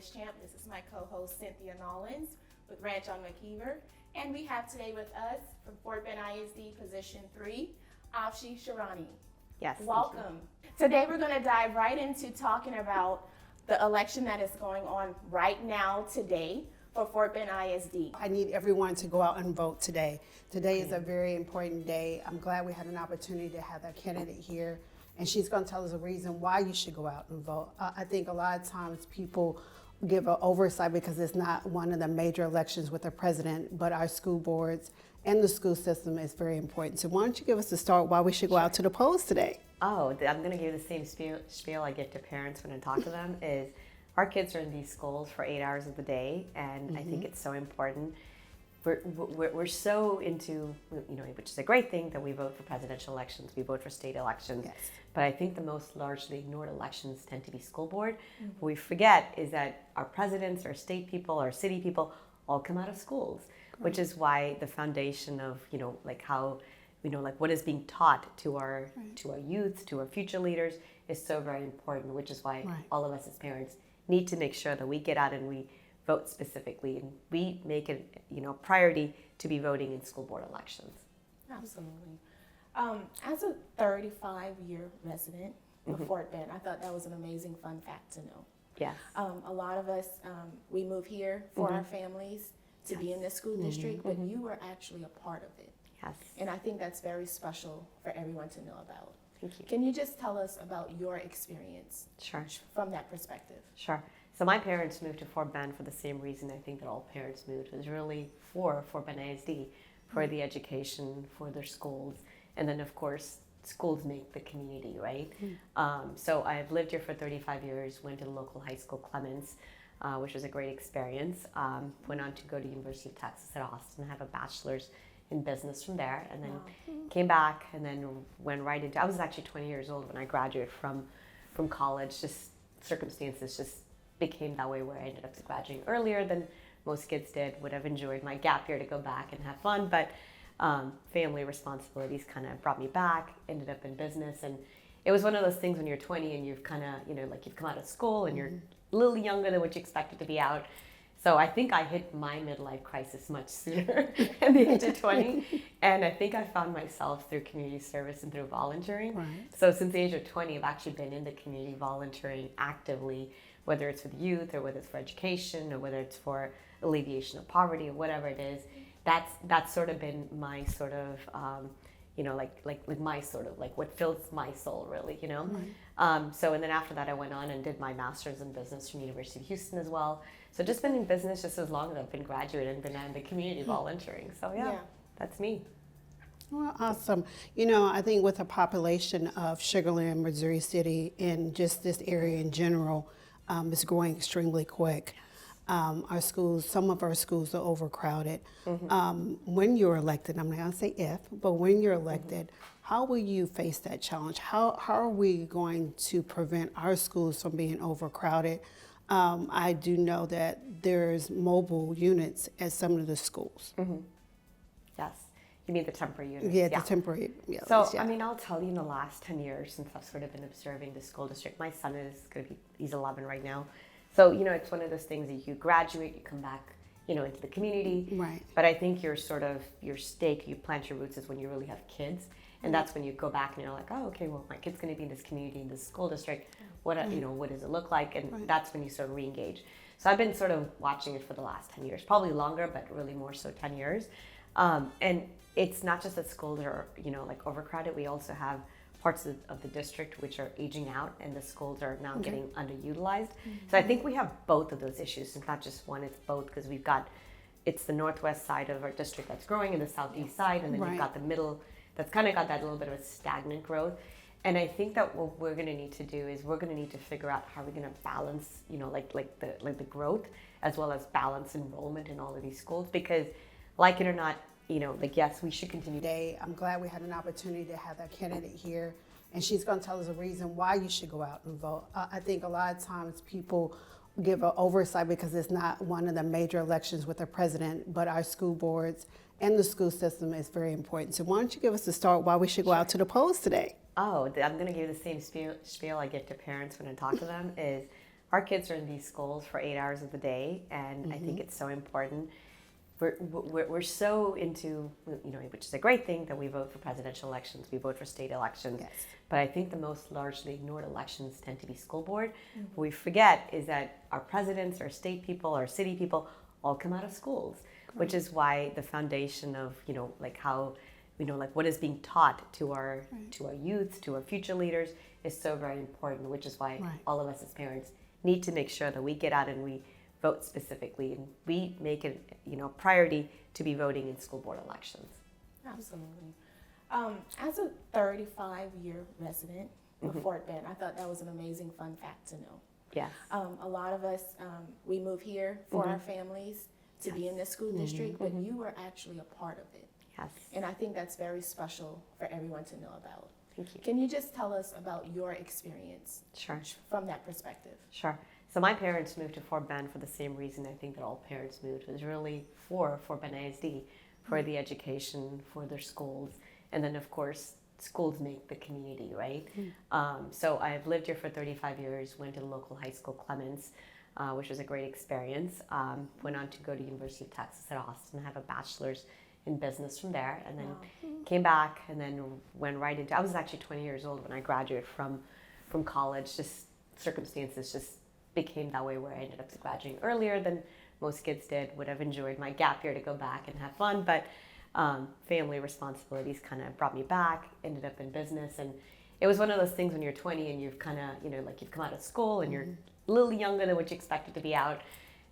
BizChampz. This is my co-host Cynthia with Ranch on McKeever. And we have today with us from Fort Bend ISD Position 3, Afshi Charania. Yes. Welcome. Today we're going to dive right into talking about the election that is going on right now today for Fort Bend ISD. I need everyone to go out and vote today. Today is a very important day. I'm glad we had an opportunity to have that candidate here, and she's going to tell us a reason why you should go out and vote. I think a lot of times people give an oversight because it's not one of the major elections with the president, but our school boards and the school system is very important. So why don't you give us a start why we should go out to the polls today? Oh, I'm going to give you the same spiel I give to parents when I talk to them is our kids are in these schools for 8 hours of the day, and I think it's so important. We're so into, which is a great thing, that we vote for presidential elections, we vote for state elections. Yes. But I think the most largely ignored elections tend to be school board. What we forget is that our presidents, our state people, our city people all come out of schools, which is why the foundation of, what is being taught to our youth, to our future leaders is so very important, which is why all of us as parents need to make sure that we get out and we vote specifically, and we make it, priority to be voting in school board elections. Absolutely. As a 35-year resident of Fort Bend, I thought that was an amazing fun fact to know. Yes. A lot of us, we move here for our families to be in this school district, but you were actually a part of it. Yes. And I think that's very special for everyone to know about. Thank you. Can you just tell us about your experience Sure. from that perspective? Sure. So my parents moved to Fort Bend for the same reason I think that all parents moved. It was really for Fort Bend ISD, for the education, for their schools. And then, of course, schools make the community, right? So I've lived here for 35 years, went to the local high school, Clements, which was a great experience. Went on to go to University of Texas at Austin, have a bachelor's in business from there, and then came back and then went right into, I was actually 20 years old when I graduated from college. Just circumstances just became that way where I ended up graduating earlier than most kids did. Would have enjoyed my gap year to go back and have fun, but family responsibilities kind of brought me back, ended up in business. And it was one of those things when you're 20 and you've kind of, you've come out of school and you're a little younger than what you expected to be out. So I think I hit my midlife crisis much sooner at the age of 20. And I think I found myself through community service and through volunteering. Right. So since the age of 20, I've actually been in the community volunteering actively, whether it's with youth or whether it's for education or whether it's for alleviation of poverty or whatever it is. That's sort of been my sort of, what fills my soul, really, So, and then after that, I went on and did my master's in business from University of Houston as well. So just been in business just as long as I've been graduated and been in the community volunteering. So yeah, that's me. Well, awesome. I think with a population of Sugar Land, Missouri City, and just this area in general, is growing extremely quick. Our schools, some of our schools are overcrowded. When you're elected, I'm not going to say if, but when you're elected, how will you face that challenge? How are we going to prevent our schools from being overcrowded? I do know that there's mobile units at some of the schools. Yes. You mean the temporary units? Yeah, the temporary. Yeah, so, I mean, I'll tell you, in the last 10 years, since I've sort of been observing the school district, my son is he's 11 right now. So, it's one of those things that you graduate, you come back, into the community. Right. But I think your stake, you plant your roots is when you really have kids. And that's when you go back and you're like, oh, okay, well, my kid's going to be in this community, in this school district. What does it look like? And that's when you sort of re-engage. So I've been sort of watching it for the last 10 years, probably longer, but really more so 10 years. And it's not just that schools are, overcrowded. We also have parts of the district which are aging out, and the schools are now getting underutilized. So I think we have both of those issues. It's not just one, it's both, because it's the northwest side of our district that's growing and the southeast side, and then you've got the middle that's kind of got that little bit of a stagnant growth. And I think that what we're going to need to do is we're going to need to figure out how we're going to balance, the growth as well as balance enrollment in all of these schools, because like it or not, yes, we should continue. Today, I'm glad we had an opportunity to have that candidate here, and she's going to tell us a reason why you should go out and vote. I think a lot of times people give an oversight because it's not one of the major elections with the president, but our school boards and the school system is very important. So why don't you give us a start why we should go out to the polls today? Oh, I'm going to give you the same spiel I give to parents when I talk to them is our kids are in these schools for 8 hours of the day, and I think it's so important. We're so into, which is a great thing, that we vote for presidential elections, we vote for state elections. Yes. But I think the most largely ignored elections tend to be school board. What we forget is that our presidents, our state people, our city people all come out of schools, which is why the foundation of, how, what is being taught to our youth, to our future leaders is so very important, which is why all of us as parents need to make sure that we get out and we vote specifically, and we make it, priority to be voting in school board elections. Absolutely. As a 35-year resident of Fort Bend, I thought that was an amazing fun fact to know. Yes. A lot of us, we move here for our families to be in this school district, but you were actually a part of it. Yes. And I think that's very special for everyone to know about. Thank you. Can you just tell us about your experience Sure. from that perspective? Sure. So my parents moved to Fort Bend for the same reason I think that all parents moved, was really for Fort Bend ISD, for the education, for their schools, and then of course schools make the community, right? So I've lived here for 35 years, went to the local high school, Clements, which was a great experience. Went on to go to University of Texas at Austin, have a bachelor's in business from there, and then came back and then went right into, I was actually 20 years old when I graduated from college. Just circumstances just became that way, where I ended up graduating earlier than most kids did. Would have enjoyed my gap year to go back and have fun, but family responsibilities kind of brought me back, ended up in business. And it was one of those things when you're 20 and you've kind of, you've come out of school and you're a little younger than what you expected to be out.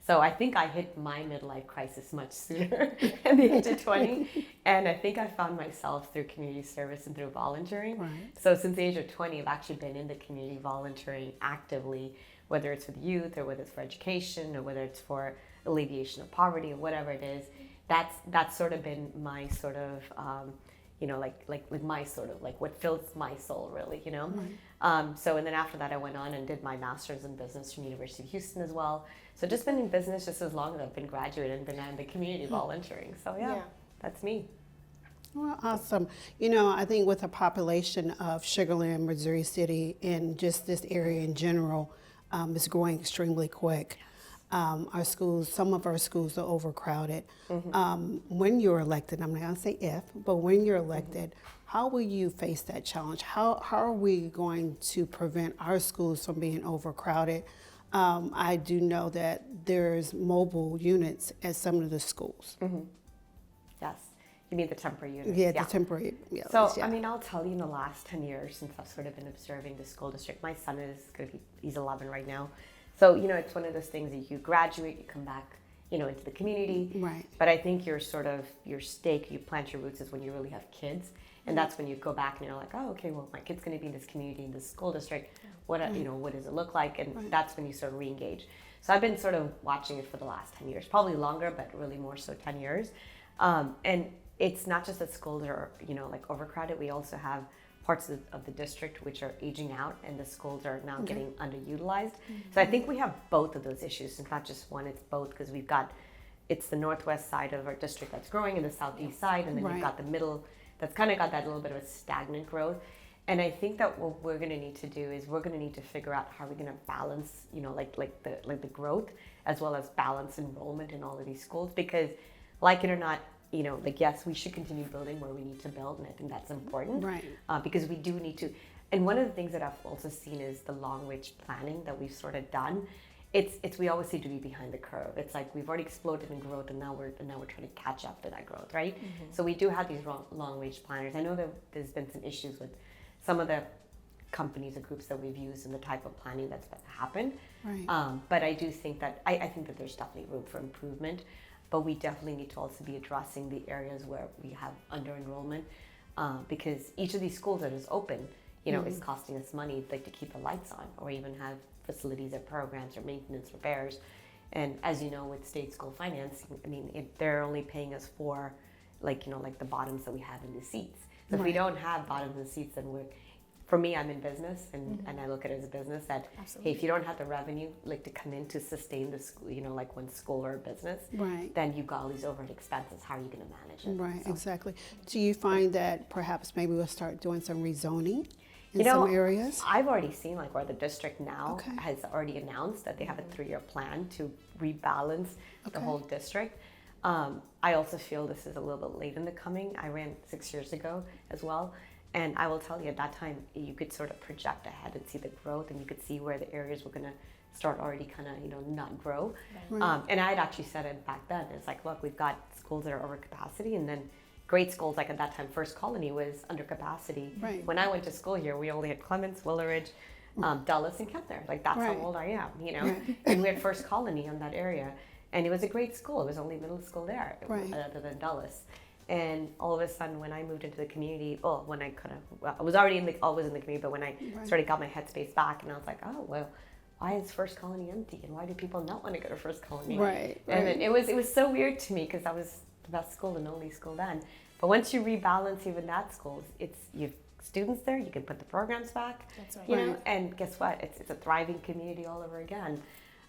So I think I hit my midlife crisis much sooner at the age of 20. And I think I found myself through community service and through volunteering. Right. So since the age of 20, I've actually been in the community volunteering actively, whether it's with youth or whether it's for education or whether it's for alleviation of poverty or whatever it is. That's sort of been my sort of, what fills my soul, really, So, and then after that, I went on and did my master's in business from University of Houston as well. So just been in business just as long as I've been graduated and been in the community volunteering. So yeah, that's me. Well, awesome. I think with the population of Sugar Land, Missouri City, and just this area in general, is growing extremely quick. Our schools, some of our schools are overcrowded. When you're elected, I'm not going to say if, but when you're elected, how will you face that challenge? How are we going to prevent our schools from being overcrowded? I do know that there's mobile units at some of the schools. Yes. You mean the temporary units? Yeah, the temporary. Yeah, so, I mean, I'll tell you, in the last 10 years, since I've sort of been observing the school district, my son is he's 11 right now. So, it's one of those things that you graduate, you come back, into the community. Right. But I think your stake, you plant your roots is when you really have kids. And that's when you go back and you're like, oh, okay, well, my kid's going to be in this community, in this school district. What does it look like? And that's when you sort of re-engage. So I've been sort of watching it for the last 10 years, probably longer, but really more so 10 years. And it's not just that schools are, overcrowded. We also have parts of the district which are aging out, and the schools are now getting underutilized. So I think we have both of those issues. It's not just one, it's both, because it's the northwest side of our district that's growing and the southeast side, and then you've got the middle that's kind of got that little bit of a stagnant growth. And I think that what we're going to need to do is we're going to need to figure out how we're going to balance, the growth as well as balance enrollment in all of these schools, because like it or not, yes, we should continue building where we need to build, and I think that's important. Right. Because we do need to. And one of the things that I've also seen is the long-range planning that we've sort of done. It's we always seem to be behind the curve. It's like we've already exploded in growth, and now we're trying to catch up to that growth, right? So we do have these long-range planners. I know that there's been some issues with some of the companies or groups that we've used and the type of planning that's happened. Right. But I do think that I think that there's definitely room for improvement. But we definitely need to also be addressing the areas where we have under enrollment, because each of these schools that is open, is costing us money, like to keep the lights on, or even have facilities or programs or maintenance repairs. And as you know, with state school financing, I mean, they're only paying us for, the bottoms that we have in the seats. So if we don't have bottoms in the seats, then for me, I'm in business, and I look at it as a business that, hey, if you don't have the revenue, to come in to sustain the school, one school or a business, then you've got all these overhead expenses. How are you going to manage it? Right, exactly. Do you find that perhaps maybe we'll start doing some rezoning? in some areas? I've already seen like where the district now Okay. has already announced that they have a 3-year plan to rebalance the Okay. whole district. I also feel this is a little bit late in the coming. I ran 6 years ago as well. And I will tell you, at that time, you could sort of project ahead and see the growth, and you could see where the areas were going to start already kind of, not grow. Right. And I had actually said it back then. It's like, look, we've got schools that are over capacity, and then great schools, like at that time, First Colony was under capacity. Right. When I went to school here, we only had Clements, Willeridge, Dulles, and Kempner. Like, that's Right. how old I am, Right. And we had First Colony in that area. And it was a great school. It was only middle school there, Right. other than Dulles. And all of a sudden, when I moved into the community, when I I was already always in the community, but when I Right. started got my headspace back, and I was like, oh well, why is First Colony empty, and why do people not want to go to First Colony? Right. And right. then it was so weird to me because that was the best school and only school then. But once you rebalance even that school, you've students there, you can put the programs back, That's right. you know, Right. and guess what? It's a thriving community all over again.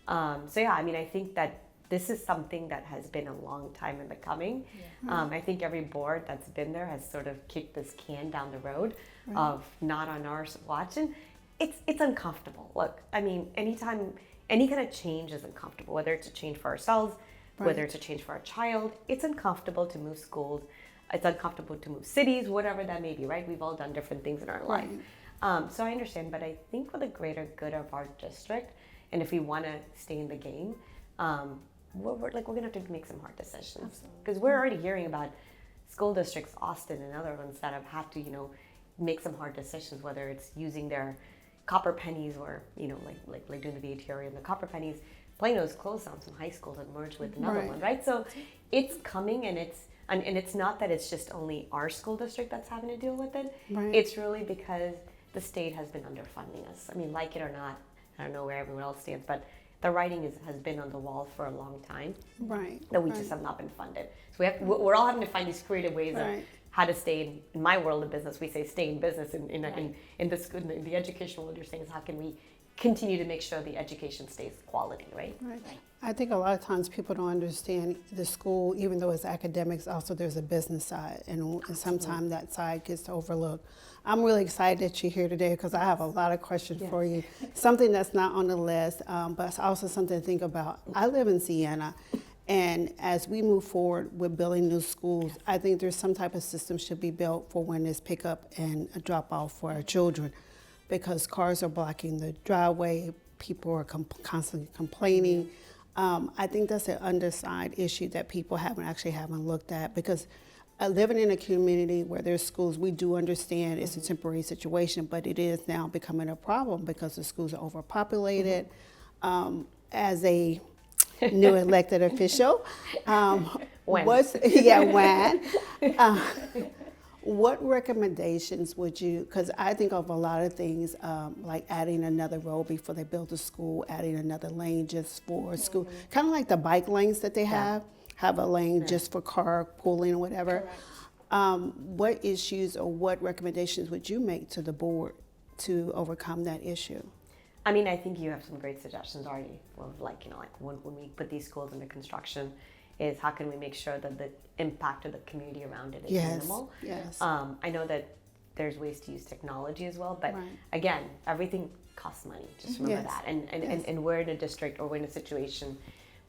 So yeah, I mean, I think that this is something that has been a long time in the coming. I think every board that's been there has sort of kicked this can down the road of not on our watch, and it's uncomfortable. Look, I mean, anytime any kind of change is uncomfortable, whether it's a change for ourselves, whether it's a change for our child, it's uncomfortable to move schools. It's uncomfortable to move cities, whatever that may be, right? We've all done different things in our life. So I understand, but I think for the greater good of our district, and if we want to stay in the game, we're gonna have to make some hard decisions, because we're already hearing about school districts, Austin and other ones, that have had to, make some hard decisions, whether it's using their copper pennies or, like doing the VATR and the copper pennies. Plano's closed down some high schools and merged with another Right. one, right? So it's coming, and it's not that it's just only our school district that's having to deal with it. Right. It's really because the state has been underfunding us. I mean, like it or not, I don't know where everyone else stands, but the writing has been on the wall for a long time Right. that we right. just have not been funded. So we're all having to find these creative ways of Right. how to stay in my world of business. We say stay in business, in Right. the educational world. You're saying is how can we continue to make sure the education stays quality, right? Right. I think a lot of times people don't understand the school, even though it's academics, also there's a business side, and sometimes that side gets overlooked. I'm really excited that you're here today because I have a lot of questions for you. Something that's not on the list, but it's also something to think about. I live in Siena, and as we move forward with building new schools, I think there's some type of system should be built for when there's pickup and a drop off for our children, because cars are blocking the driveway, people are constantly complaining. I think that's an underside issue that people haven't looked at, because living in a community where there's schools, we do understand it's a temporary situation, but it is now becoming a problem because the schools are overpopulated. As a new elected official, When? What recommendations would you, because I think of a lot of things, like adding another road before they build a school, adding another lane just for school, kind of like the bike lanes that they have a lane just for carpooling or whatever. What issues or what recommendations would you make to the board to overcome that issue? I mean, I think you have some great suggestions already. Of like when we put these schools into construction, is how can we make sure that the impact of the community around it is minimal? Yes. I know that there's ways to use technology as well, but Right. again, everything costs money. Just remember Yes. that. And we're in a district, or we're in a situation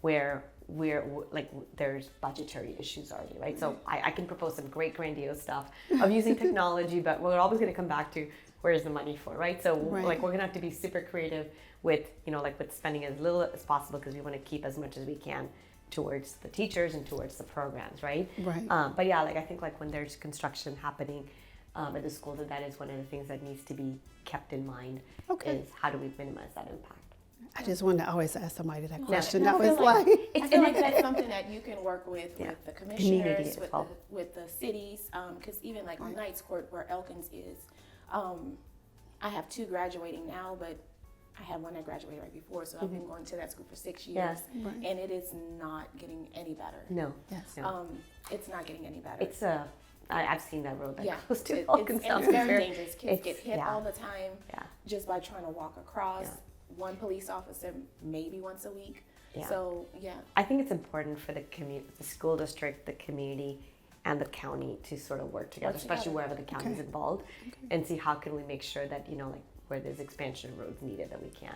where we're like there's budgetary issues already, right? So I can propose some great grandiose stuff of using technology, but we're always going to come back to where's the money for, right? So like we're going to have to be super creative with with spending as little as possible, because we want to keep as much as we can towards the teachers and towards the programs, right? Right. But yeah, I think when there's construction happening at the schools, that is one of the things that needs to be kept in mind. Okay. Is how do we minimize that impact? I just wanted to always ask somebody that question. No, That was like, I feel like that's something that you can work with the commissioners, as with well. with the cities, because even like on Knights Court where Elkins is, I have 2 graduating now, but I had one that graduated right before, so I've been going to that school for 6 years, and it is not getting any better. No. yes. No. It's not getting any better. It's I've seen that road that goes to It's Elkins. and it's very dangerous. Kids get hit yeah. all the time Yeah. just by trying to walk across. Yeah. One police officer maybe once a week. Yeah. So yeah. I think it's important for the school district, the community, and the county to sort of work together, especially wherever the county is involved, and see how can we make sure that, you know, like where there's expansion of roads needed, that we can.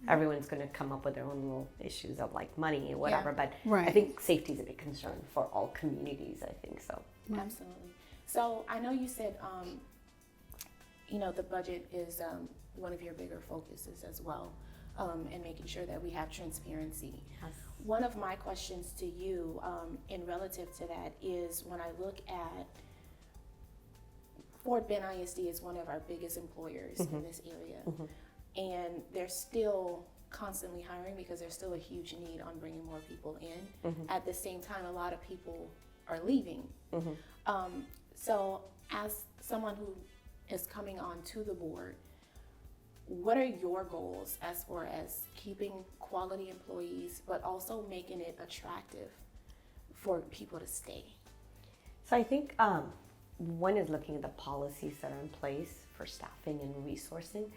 Everyone's going to come up with their own little issues of like money and whatever, but I think safety is a big concern for all communities, I think so. Absolutely. So I know you said, you know, the budget is one of your bigger focuses as well, and making sure that we have transparency. Yes. One of my questions to you, in relative to that, is when I look at Fort Bend ISD is one of our biggest employers in this area, and they're still constantly hiring because there's still a huge need on bringing more people in. At the same time, a lot of people are leaving. So as someone who is coming on to the board, what are your goals as far as keeping quality employees, but also making it attractive for people to stay? So I think one is looking at the policies that are in place for staffing and resourcing,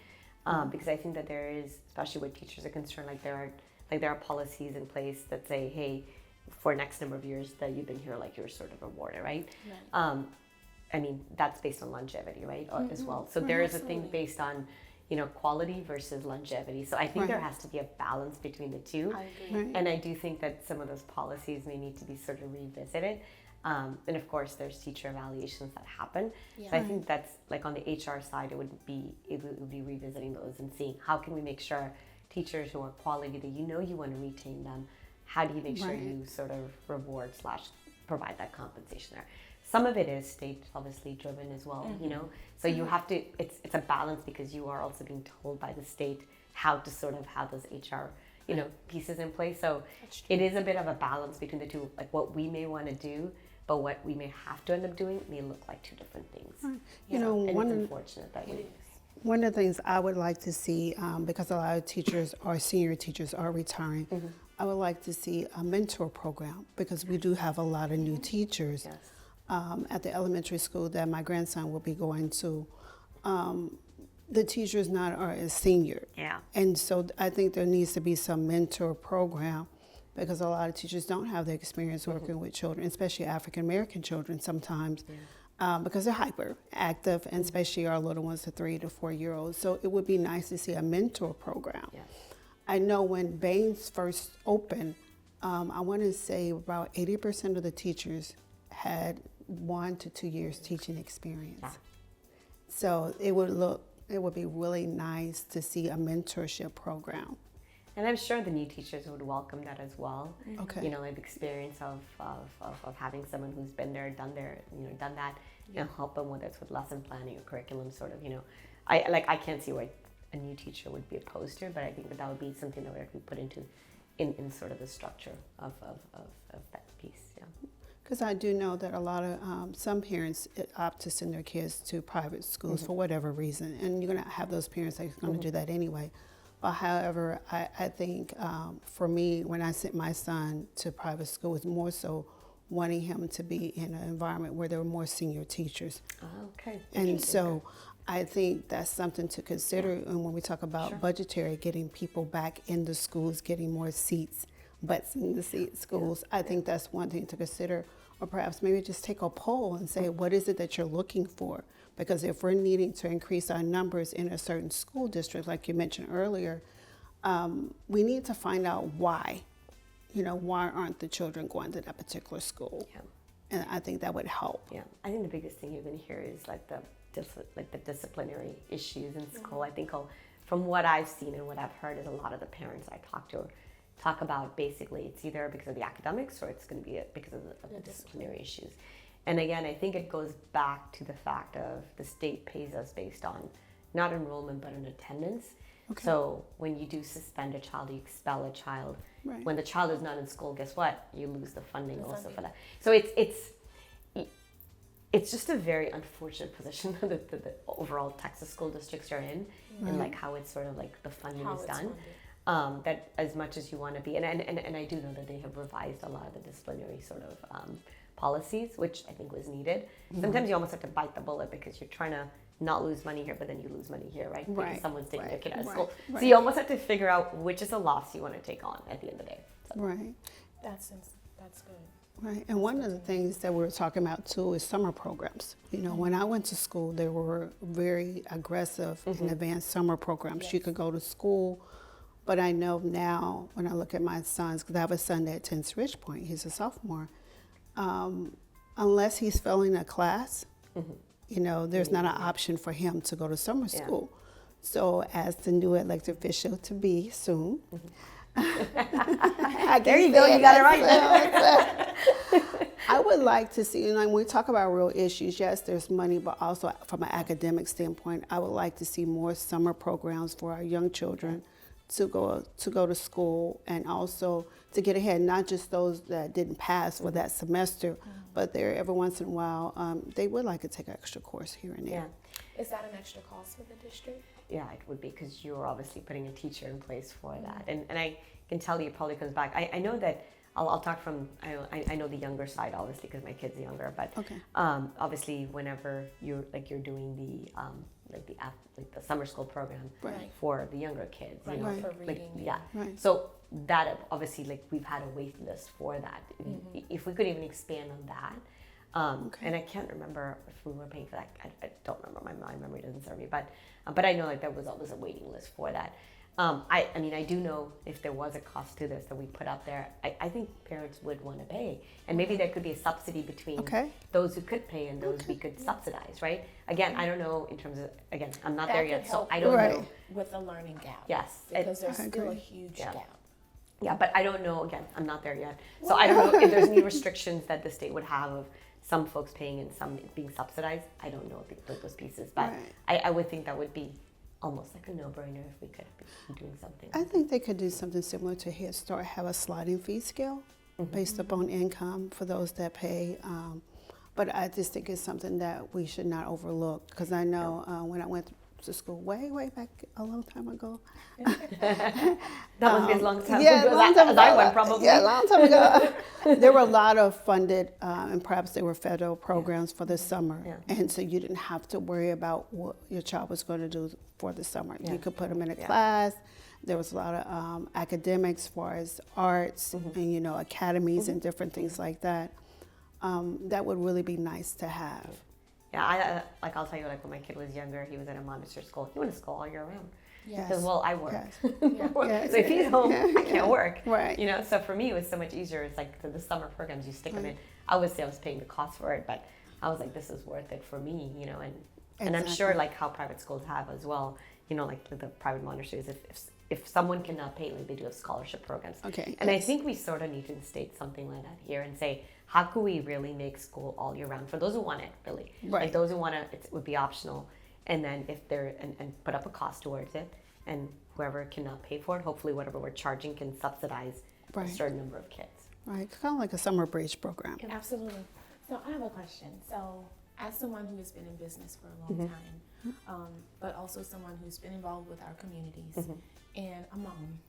because I think that there is, especially where teachers are concerned, there are policies in place that say, hey, for next number of years that you've been here, like you're sort of rewarded, right? I mean, that's based on longevity, right, as well. So there is a thing based on, you know, quality versus longevity. So I think there has to be a balance between the two. I agree. And I do think that some of those policies may need to be sort of revisited. And of course, there's teacher evaluations that happen. So I think that's like on the HR side, it would be revisiting those and seeing how can we make sure teachers who are quality, that you know you want to retain them, how do you make sure you sort of reward / provide that compensation there? Some of it is state obviously driven as well, you know, so you have to, it's a balance, because you are also being told by the state how to sort of have those HR, you know, pieces in place. So it is a bit of a balance between the two, like what we may want to do, but what we may have to end up doing may look like two different things. You know, and it's unfortunate that way. One of the things I would like to see, because a lot of teachers or senior teachers are retiring, I would like to see a mentor program, because we do have a lot of new teachers. At the elementary school that my grandson will be going to, the teachers are as senior. And so I think there needs to be some mentor program, because a lot of teachers don't have the experience working with children, especially African American children sometimes, because they're hyperactive, and especially our little ones, the 3 to 4 year olds. So it would be nice to see a mentor program. I know when Baines first opened, I want to say about 80% of the teachers had 1 to 2 years teaching experience. So it would be really nice to see a mentorship program. And I'm sure the new teachers would welcome that as well. Okay. You know, like experience of having someone who's been there, done that, you know, help them, whether it's with lesson planning or curriculum, sort of, you know. I can't see why a new teacher would be opposed to it, but I think that would be something that would be put into in sort of the structure of that piece. Because I do know that a lot of some parents opt to send their kids to private schools for whatever reason, and you're going to have those parents that are going to do that anyway. But however, I think for me, when I sent my son to private school, it's more so wanting him to be in an environment where there were more senior teachers. And so I think that's something to consider. And when we talk about budgetary, getting people back in the schools, getting more seats, butts in the seat schools, I think that's one thing to consider. Or perhaps maybe just take a poll and say, what is it that you're looking for? Because if we're needing to increase our numbers in a certain school district, like you mentioned earlier, we need to find out why. You know, why aren't the children going to that particular school? And I think that would help. I think the biggest thing you're going to hear is like the disciplinary issues in school. I think from what I've seen and what I've heard is a lot of the parents I talk about basically it's either because of the academics or it's going to be because of the disciplinary issues. And again, I think it goes back to the fact of the state pays us based on not enrollment but on attendance. So when you do suspend a child, you expel a child. When the child is not in school, guess what? You lose the funding also for that. So it's just a very unfortunate position that the overall Texas school districts are in, and like how it's sort of like the funding is done. That as much as you want to be, and I do know that they have revised a lot of the disciplinary sort of policies, which I think was needed. Sometimes you almost have to bite the bullet because you're trying to not lose money here, but then you lose money here, right? Because someone's taking your kid out of school. So you almost have to figure out which is a loss you want to take on at the end of the day. So. That's That's good. Right, and one of the things that we were talking about too is summer programs. You know, when I went to school, there were very aggressive and advanced summer programs. You could go to school, but I know now when I look at my sons, because I have a son that attends Ridge Point, he's a sophomore, unless he's failing a class, you know, there's not an option for him to go to summer school. So as the new elected official to be soon, There you go, you got it right. I would like to see, you know, when we talk about real issues, yes, there's money, but also from an academic standpoint, I would like to see more summer programs for our young children to go to school, and also to get ahead, not just those that didn't pass for that semester, but there every once in a while, they would like to take an extra course here and there. Is that an extra cost for the district? Yeah, it would be, because you're obviously putting a teacher in place for that. And I can tell you, it probably comes back. I know that I'll talk from, I know the younger side, obviously, because my kid's younger, but obviously whenever you're doing the summer school program for the younger kids, you know, so that obviously, like, we've had a wait list for that. If we could even expand on that. And I can't remember if we were paying for that. I don't remember. My memory doesn't serve me, but I know like there was always a waiting list for that. I mean, I do know if there was a cost to this that we put up there, I think parents would want to pay, and maybe there could be a subsidy between those who could pay and those we could subsidize, right? Again, I don't know in terms of, again, I'm not there yet, so I don't know. With the learning gap. Yes. Because there's still a huge gap. Yeah, but I don't know, again, I'm not there yet. So I don't know if there's any restrictions that the state would have of some folks paying and some being subsidized. I don't know those pieces, but I would think that would be almost like a no-brainer if we could be doing something. I think they could do something similar to Head Start, have a sliding fee scale based upon income for those that pay. But I just think it's something that we should not overlook, because I know when I went to school way back a long time ago. That must be a long time. Yeah, long time ago. I went probably. Yeah, a long time ago. There were a lot of funded, and perhaps they were federal programs for the summer, and so you didn't have to worry about what your child was going to do for the summer. You could put them in a class. There was a lot of academics, as far as arts and, you know, academies and different things like that. That would really be nice to have. Yeah, I'll tell you, like, when my kid was younger, he was at a Montessori school. He went to school all year round. Yes. Because, well, I work. Yes. So if he's home, I can't work. Right. You know, so for me, it was so much easier. It's like the summer programs, you stick them in. I would say I was paying the cost for it, but I was like, this is worth it for me, you know, and I'm sure, like, how private schools have as well, you know, like the private Montessori's, if someone cannot pay, like, they do have scholarship programs. And I think we sort of need to instate something like that here and say, how can we really make school all year round for those who want it, really? Like, those who want it would be optional. And then if they're, and put up a cost towards it, and whoever cannot pay for it, hopefully whatever we're charging can subsidize a certain number of kids. Right, kind of like a summer bridge program. Absolutely. So I have a question. So as someone who has been in business for a long time, but also someone who's been involved with our communities, and a mom,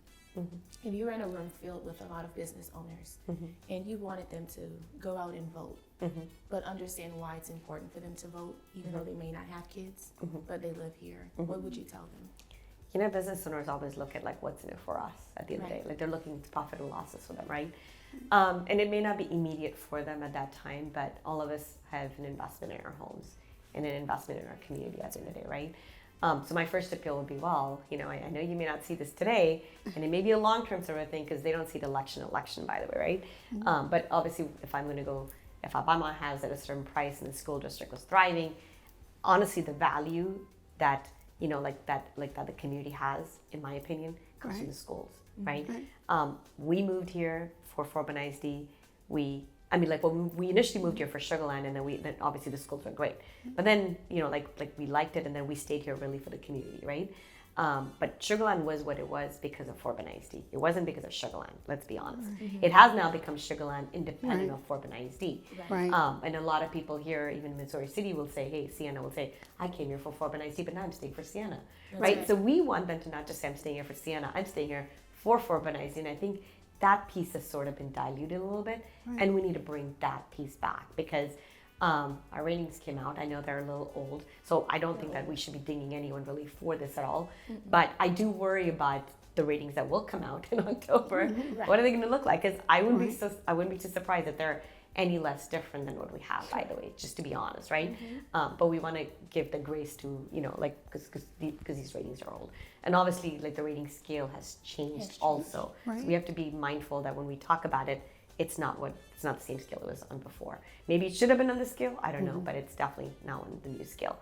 if you were in a room filled with a lot of business owners and you wanted them to go out and vote, but understand why it's important for them to vote, even though they may not have kids, but they live here, what would you tell them? You know, business owners always look at, like, what's in it for us at the end of the day. Like, they're looking at profit and losses for them, right? And it may not be immediate for them at that time, but all of us have an investment in our homes and an investment in our community at the end of the day, right? So my first appeal would be, well, you know, I know you may not see this today, and it may be a long-term sort of thing because they don't see the election, by the way, right? But obviously, if I buy my house at a certain price and the school district was thriving, honestly, the value that, you know, like that the community has, in my opinion, comes from the schools, right? We moved here for FBISD. When we initially moved here for Sugarland, and then obviously the schools were great. But then, you know, like we liked it, and then we stayed here really for the community, right? But Sugarland was what it was because of FBISD. It wasn't because of Sugarland, let's be honest. It has now become Sugarland independent of FBISD. And a lot of people here, even Missouri City, will say, hey, Sienna will say, I came here for FBISD, but now I'm staying for Sienna, right? So we want them to not just say, I'm staying here for Sienna, I'm staying here for FBISD. And I think that piece has sort of been diluted a little bit, and we need to bring that piece back, because Our ratings came out. I know they're a little old, so I don't think that we should be dinging anyone really for this at all. But I do worry about the ratings that will come out in October. Right. What are they going to look like? Because I wouldn't be too surprised if they're any less different than what we have, by the way, just to be honest, right? But we want to give the grace to, like, because these ratings are old. And obviously, like, the rating scale has changed also. Right. So we have to be mindful that when we talk about it, it's not the same scale it was on before. Maybe it should have been on the scale, I don't know, but it's definitely now on the new scale.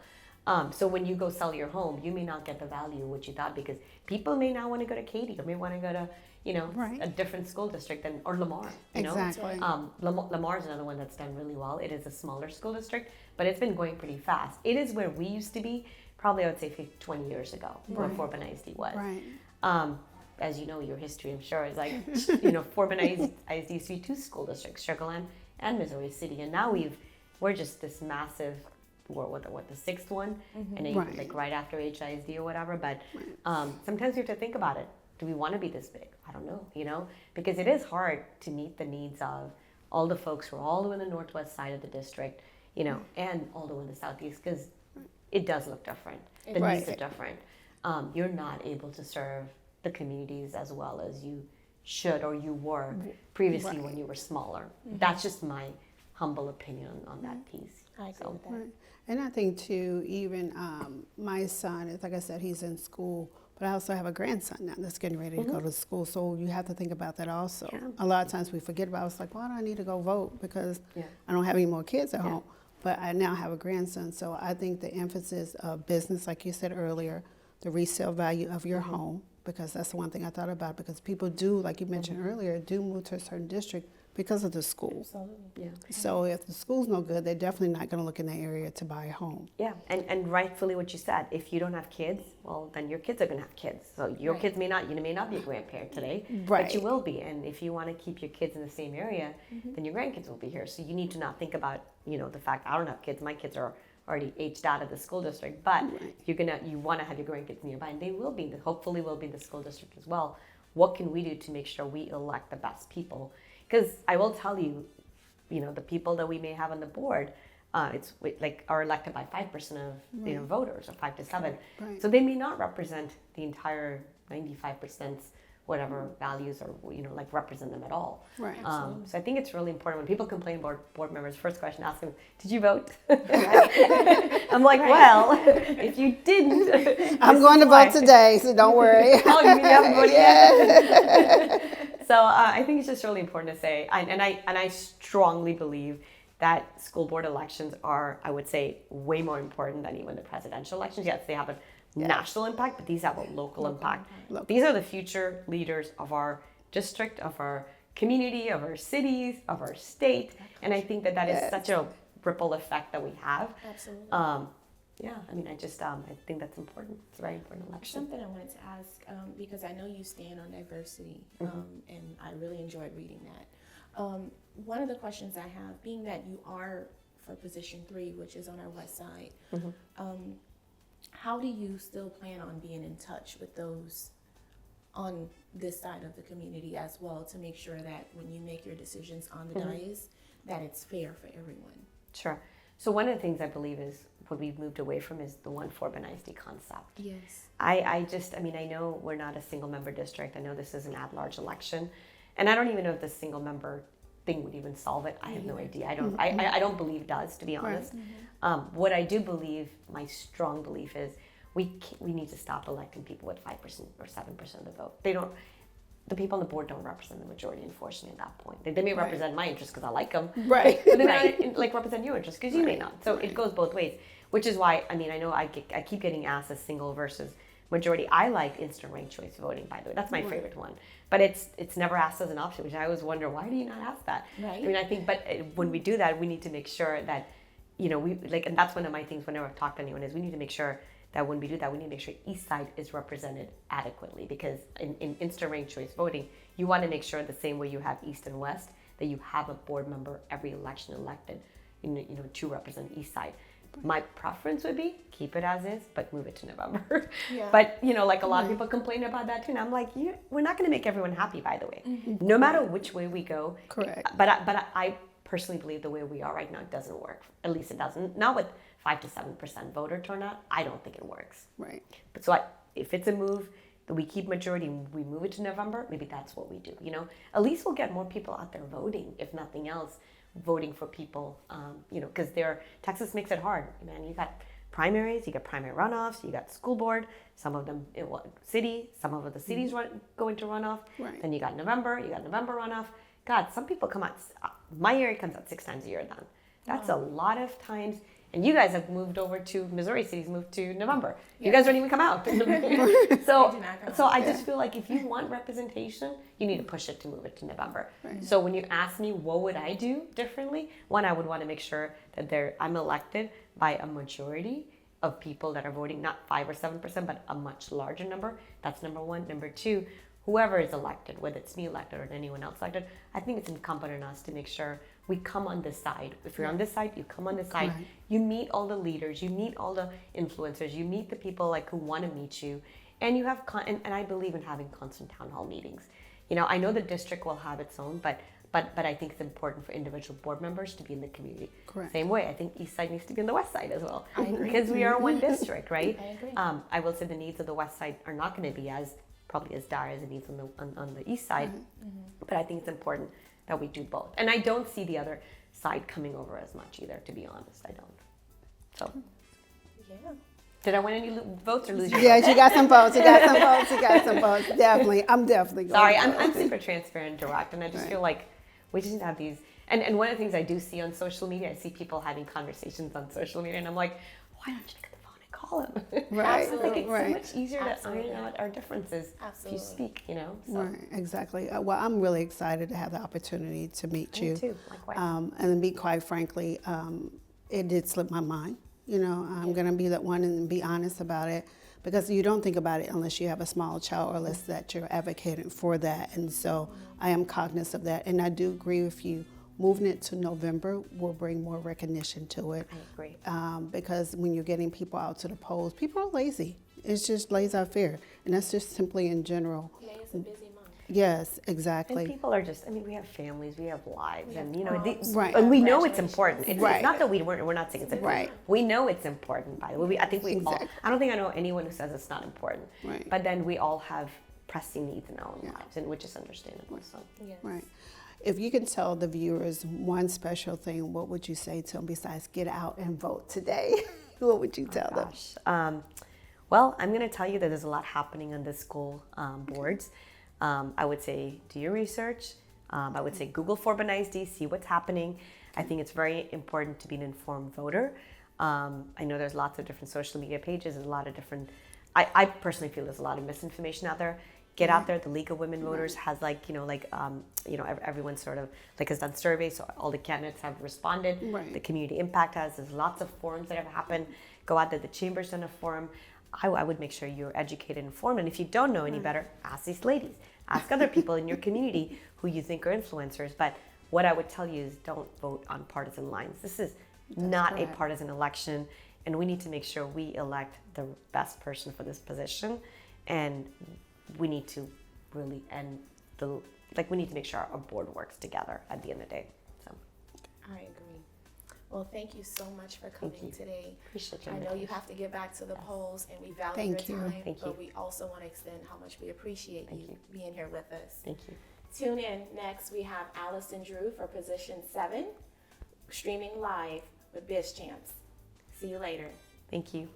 So when you go sell your home, you may not get the value what you thought, because people may now want to go to Katy, or may want to go to, Right. a different school district or Lamar. Exactly. Lamar is another one that's done really well. It is a smaller school district, but it's been going pretty fast. It is where we used to be, probably I would say 20 years ago, before BizChampz was. Right. As you know, your history, I'm sure, is like, for BizChampz used to be 2 school districts, Sugar Land and Missouri City, and now we're just this massive. What the 6th one, and then Right. like right after HISD or whatever. But sometimes we have to think about it. Do we want to be this big? I don't know, because it is hard to meet the needs of all the folks who are all the way on the northwest side of the district, and all the way in the southeast, because it does look different. The Right. needs are different. You're not able to serve the communities as well as you should or you were previously when you were smaller. That's just my humble opinion on that piece. I agree with that. Right. And I think too, even my son is, like I said, he's in school, but I also have a grandson now that's getting ready to go to school. So you have to think about that also. Yeah. A lot of times we forget about it. It's like, why do I need to go vote? Because Yeah. I don't have any more kids at home. But I now have a grandson. So I think the emphasis of business, like you said earlier, the resale value of your home, because that's the one thing I thought about, because people do, like you mentioned earlier, do move to a certain district because of the schools. Yeah. So if the school's no good, they're definitely not going to look in that area to buy a home. Yeah, and rightfully what you said, if you don't have kids, well, then your kids are going to have kids. So your kids may not be a grandparent today, Right. but you will be. And if you want to keep your kids in the same area, then your grandkids will be here. So you need to not think about, the fact I don't have kids, my kids are already aged out of the school district, but you want to have your grandkids nearby, and they will be, hopefully will be in the school district as well. What can we do to make sure we elect the best people? Because I will tell you, the people that we may have on the board, are elected by 5% of voters, or 5 to 7. Right. So they may not represent the entire 95% whatever values, or represent them at all. Right. So I think it's really important when people complain about board members. First question, ask them, "Did you vote?" I'm like, well, if you didn't, I'm going to vote today, so don't worry. Oh, you mean you haven't voted yet? So I think it's just really important to say, and I strongly believe that school board elections are, I would say, way more important than even the presidential elections. Yes, they have a national impact, but these have a local impact. These are the future leaders of our district, of our community, of our cities, of our state, and I think that is such a ripple effect that we have. Absolutely. I think that's important. It's a very important election. Something I wanted to ask, because I know you stand on diversity, and I really enjoyed reading that. One of the questions I have, being that you are for position 3, which is on our west side, how do you still plan on being in touch with those on this side of the community as well, to make sure that when you make your decisions on the dais, that it's fair for everyone? Sure. So one of the things I believe is what we've moved away from is the one for BizChampz concept. Yes. I know we're not a single member district. I know this is an at-large election, and I don't even know if the single member thing would even solve it. I have no idea. I don't believe it does, to be honest. What I do believe, my strong belief is we need to stop electing people with 5% or 7% of the vote. The people on the board don't represent the majority, unfortunately, at that point. They may represent my interests because I like them, Right. but they may not represent your interests because you may not. So it goes both ways, which is why, I know I keep getting asked as single versus majority. I like instant ranked choice voting, by the way. That's my favorite one. But it's never asked as an option, which I always wonder, why do you not ask that? Right. I think, but when we do that, we need to make sure that, and that's one of my things whenever I've talked to anyone, is we need to make sure that when we do that, we need to make sure East Side is represented adequately, because in instant ranked choice voting, you want to make sure the same way you have East and West, that you have a board member every election elected, to represent East Side. My preference would be keep it as is, but move it to November. Yeah. But a lot of people complain about that too, and I'm like, we're not going to make everyone happy, by the way, no matter which way we go. Correct. But I personally believe the way we are right now doesn't work. At least it doesn't. Not with 5 to 7% voter turnout. I don't think it works. Right. But so if it's a move that we keep majority, we move it to November, maybe that's what we do, you know? At least we'll get more people out there voting, if nothing else, voting for people, you know, because Texas makes it hard, man. You got primaries, you got primary runoffs, you got school board, some of them in city, some of the cities go into runoff. Right. Then you got November runoff. God, some people come out, my area comes out 6 times a year then. That's a lot of times. And you guys have moved over to, Missouri cities moved to November. You guys don't even come out. So I just feel like if you want representation, you need to push it to move it to November. Right. So when you ask me what would I do differently, one, I would want to make sure that I'm elected by a majority of people that are voting, not 5 or 7%, but a much larger number. That's number one. Number two, whoever is elected, whether it's me elected or anyone else elected, I think it's incumbent on us to make sure we come on this side. If you're on this side, you come on this side. Right. You meet all the leaders, you meet all the influencers, you meet the people like who want to meet you, and you have and I believe in having constant town hall meetings. You know, I know the district will have its own, but I think it's important for individual board members to be in the community. Correct. Same way, I think East Side needs to be in the West Side as well. I agree. Because we are one district, right? I agree. I will say the needs of the West Side are not going to be probably as dire as the needs on the East Side, but I think it's important that we do both. And I don't see the other side coming over as much either, to be honest. I don't. So, Yeah. did I win any votes or lose your Yes, you got some votes. You got some votes. Definitely. I'm definitely going. Sorry, to I'm vote. super transparent and direct, and I just feel like we just need to have these. And one of the things I do see on social media, I see people having conversations on social media, and I'm like, why don't you pick up the phone and call them? Right. Like it's right. so much easier Absolutely. to iron out our differences Absolutely. if you speak, you know? So. Right, exactly. Well, I'm really excited to have the opportunity to meet you. Me too, likewise. And to be quite frankly, it did slip my mind. You know, I'm going to be that one and be honest about it, because you don't think about it unless you have a small child or unless that you're advocating for that. And so I am cognizant of that. And I do agree with you. Moving it to November will bring more recognition to it. I agree. Because when you're getting people out to the polls, people are lazy. It's just laissez-faire. And that's just simply in general. May is a busy month. Yes, And exactly. people are just, I mean, we have families, we have lives, and you know, proms, Right. and we know it's graduations. important. It's Right. not that we're not saying it's important. Right. We know it's important, by the way. I think we Exactly. all, I don't think I know anyone who says it's not important. Right. But then we all have pressing needs in our own lives, and which is understandable. So. Yes. Right. If you can tell the viewers one special thing, what would you say to them besides get out and vote today? What would you tell them? Gosh. Well, I'm going to tell you that there's a lot happening on the school boards. I would say do your research. I would say Google for BizChampz, see what's happening. I think it's very important to be an informed voter. I know there's lots of different social media pages. There's a lot of different. I personally feel there's a lot of misinformation out there. Get out there. The League of Women Voters has everyone sort of has done surveys, so all the candidates have responded. Right. The community impact there's lots of forums that have happened. Go out there. The chamber's done a forum. I would make sure you're educated and informed. And if you don't know any better, ask these ladies. Ask other people in your community who you think are influencers. But what I would tell you is don't vote on partisan lines. This is not a partisan election, and we need to make sure we elect the best person for this position. And we need to really we need to make sure our board works together at the end of the day. So I agree. Well, thank you so much for coming today. appreciate your I know you invitation. have to get back to the polls, and we value Thank your you. time, Thank but you. we also want to extend how much we appreciate you being here with us. Thank you. Tune in next. We have Allison Drew for position 7, streaming live with BizChampz. See you later. Thank you.